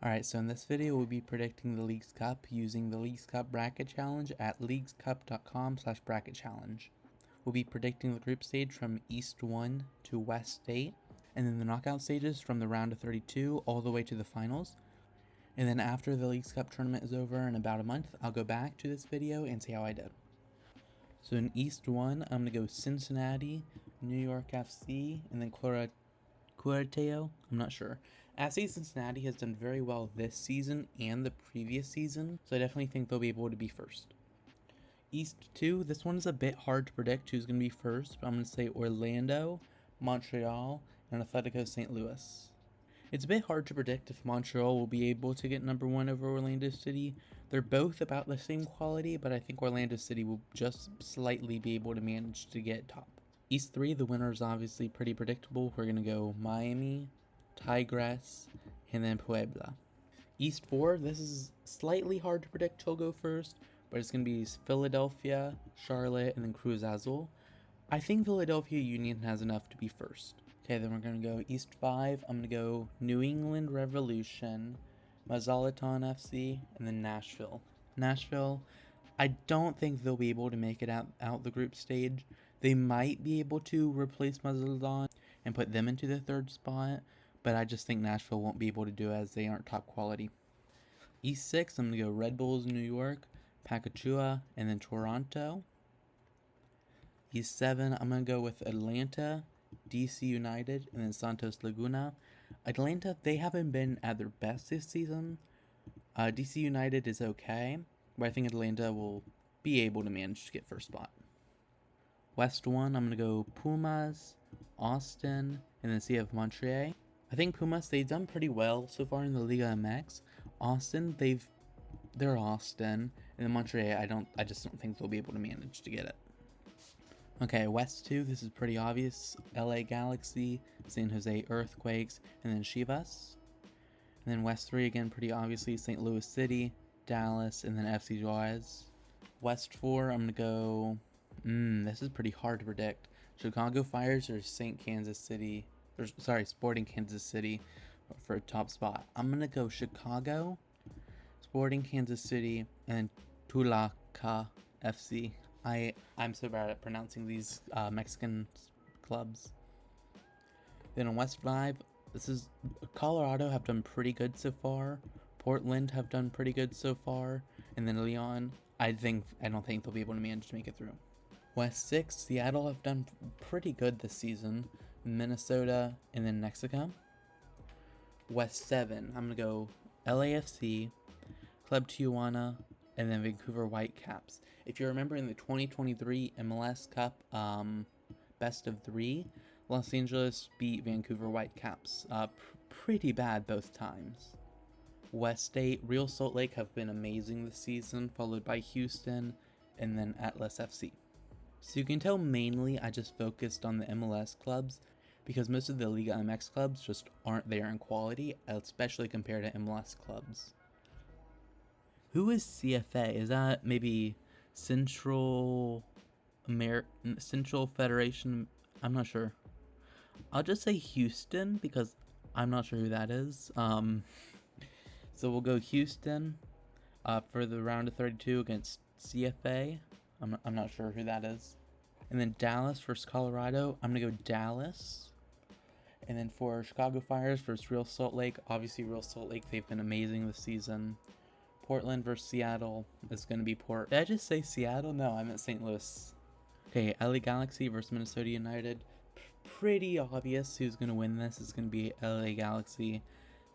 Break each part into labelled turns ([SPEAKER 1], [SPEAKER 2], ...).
[SPEAKER 1] Alright, so in this video we'll be predicting the Leagues Cup using the Leagues Cup bracket challenge at leaguescup.com/bracket challenge. We'll be predicting the group stage from East 1 to West 8, and then the knockout stages from the round of 32 all the way to the finals. And then after the Leagues Cup tournament is over in about a month, I'll go back to this video and see how I did. So in East 1, I'm going to go Cincinnati, New York FC, and then Cuarteo, I'm not sure. FC Cincinnati has done very well this season and the previous season, so I definitely think they'll be able to be first. East 2, this one is a bit hard to predict who's going to be first, but I'm going to say Orlando, Montreal, and Atletico St. Louis. It's a bit hard to predict if Montreal will be able to get number 1 over Orlando City. They're both about the same quality, but I think Orlando City will just slightly be able to manage to get top. East 3, the winner is obviously pretty predictable. We're going to go Miami, Tigres, and then Puebla. East 4, this is slightly hard to predict who'll go first, but it's going to be Philadelphia, Charlotte, and then Cruz Azul. I think Philadelphia Union has enough to be first. Okay, then we're going to go East 5. I'm going to go New England Revolution, Mazatlan FC, and then Nashville. Nashville, I don't think they'll be able to make it out the group stage. They might be able to replace Mazatlan and put them into the third spot, but I just think Nashville won't be able to do it as they aren't top quality. East 6, I'm going to go Red Bulls New York, Pacachua, and then Toronto. East 7, I'm going to go with Atlanta, DC United, and then Santos Laguna. Atlanta, they haven't been at their best this season. DC United is okay, but I think Atlanta will be able to manage to get first spot. West 1, I'm going to go Pumas, Austin, and then CF Montreal. I think Pumas, they've done pretty well so far in the Liga MX. Austin, they're Austin, and then Montreal, I just don't think they'll be able to manage to get it. Okay, West 2, this is pretty obvious. LA Galaxy, San Jose Earthquakes, and then Chivas. And then West 3, again, pretty obviously, St. Louis City, Dallas, and then FC Juarez. West 4, I'm going to go... this is pretty hard to predict. Chicago Fires or Sporting Kansas City for a top spot. I'm going to go Chicago, Sporting Kansas City, and Tulaca FC. I'm so bad at pronouncing these Mexican clubs. Then on West 5, this is Colorado have done pretty good so far. Portland have done pretty good so far, and then Leon, I don't think they'll be able to manage to make it through. West 6, Seattle have done pretty good this season. Minnesota, and then Mexico. West 7, I'm gonna go LAFC, Club Tijuana, and then Vancouver Whitecaps. If you remember in the 2023 MLS Cup best of 3, Los Angeles beat Vancouver Whitecaps pretty bad both times. West 8, Real Salt Lake have been amazing this season, followed by Houston, and then Atlas FC. So you can tell mainly I just focused on the MLS clubs because most of the Liga MX clubs just aren't there in quality, especially compared to MLS clubs. Who is CFA? Is that maybe Central Federation? I'm not sure. I'll just say Houston because I'm not sure who that is. So we'll go Houston for the round of 32 against CFA. I'm not sure who that is. And then Dallas versus Colorado. I'm going to go Dallas. And then for Chicago Fires versus Real Salt Lake. Obviously, Real Salt Lake, they've been amazing this season. Portland versus Seattle is going to be Did I just say Seattle? No, I meant St. Louis. Okay, LA Galaxy versus Minnesota United. Pretty obvious who's going to win this. It's going to be LA Galaxy.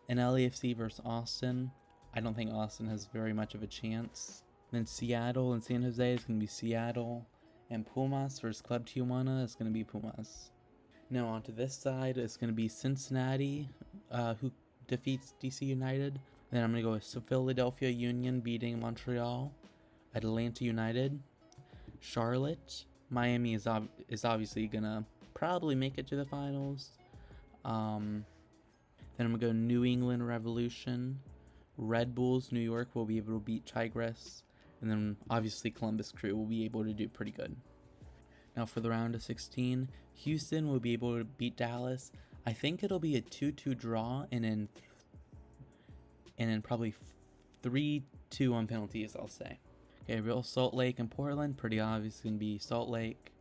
[SPEAKER 1] And LAFC versus Austin. I don't think Austin has very much of a chance. Then Seattle and San Jose is going to be Seattle. And Pumas versus Club Tijuana is going to be Pumas. Now onto this side, it's going to be Cincinnati, who defeats DC United. Then I'm going to go with Philadelphia Union beating Montreal. Atlanta United. Charlotte. Miami is obviously going to probably make it to the finals. Then I'm going to go New England Revolution. Red Bulls New York will be able to beat Tigres. And then obviously Columbus Crew will be able to do pretty good. Now for the round of 16, Houston will be able to beat Dallas. I think it'll be a 2-2 draw, and then and then probably 3-2 on penalties, I'll say. Okay, Real Salt Lake and Portland, pretty obvious going to be Salt Lake.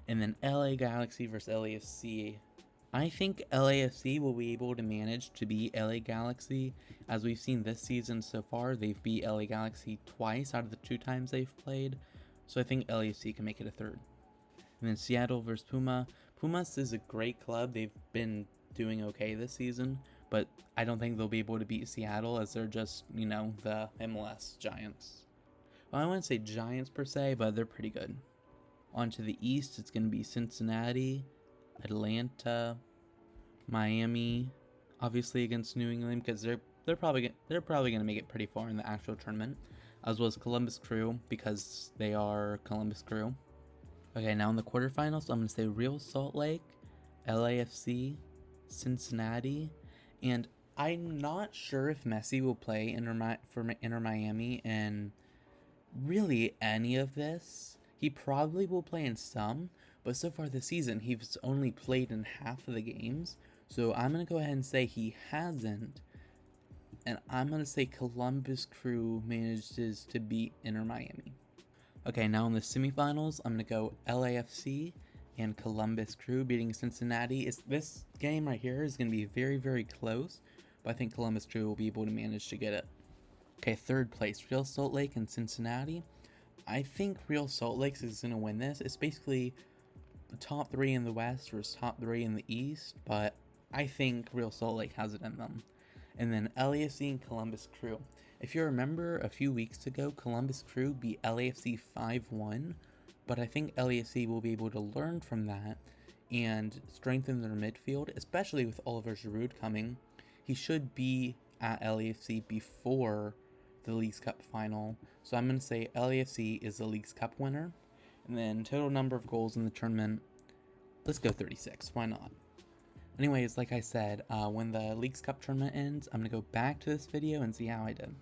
[SPEAKER 1] And then LA Galaxy versus LAFC. I think LAFC will be able to manage to beat LA Galaxy. As we've seen this season so far, they've beat LA Galaxy twice out of the 2 times they've played. So I think LAFC can make it a third. And then Seattle versus Puma. Pumas is a great club. They've been doing okay this season, but I don't think they'll be able to beat Seattle as they're just, the MLS Giants. Well, I wouldn't say Giants per se, but they're pretty good. On to the East, it's going to be Cincinnati, Atlanta, Miami, obviously against New England because they're probably going to make it pretty far in the actual tournament, as well as Columbus Crew because they are Columbus Crew. Okay, now in the quarterfinals, I'm going to say Real Salt Lake, LAFC, Cincinnati, and I'm not sure if Messi will play for Inter Miami in really any of this. He probably will play in some, but so far this season, he's only played in half of the games, so I'm going to go ahead and say he hasn't, and I'm going to say Columbus Crew manages to beat Inter Miami. Okay, now in the semifinals, I'm going to go LAFC and Columbus Crew beating Cincinnati. This game right here is going to be very, very close, but I think Columbus Crew will be able to manage to get it. Okay, third place, Real Salt Lake and Cincinnati. I think Real Salt Lake is going to win this. It's basically the top 3 in the West versus top 3 in the East, but I think Real Salt Lake has it in them. And then LAFC and Columbus Crew. If you remember a few weeks ago, Columbus Crew beat LAFC 5-1, but I think LAFC will be able to learn from that and strengthen their midfield, especially with Oliver Giroud coming. He should be at LAFC before the Leagues Cup final, so I'm going to say LAFC is the Leagues Cup winner. And then total number of goals in the tournament, let's go 36, why not? Anyways, like I said, when the Leagues Cup tournament ends, I'm going to go back to this video and see how I did.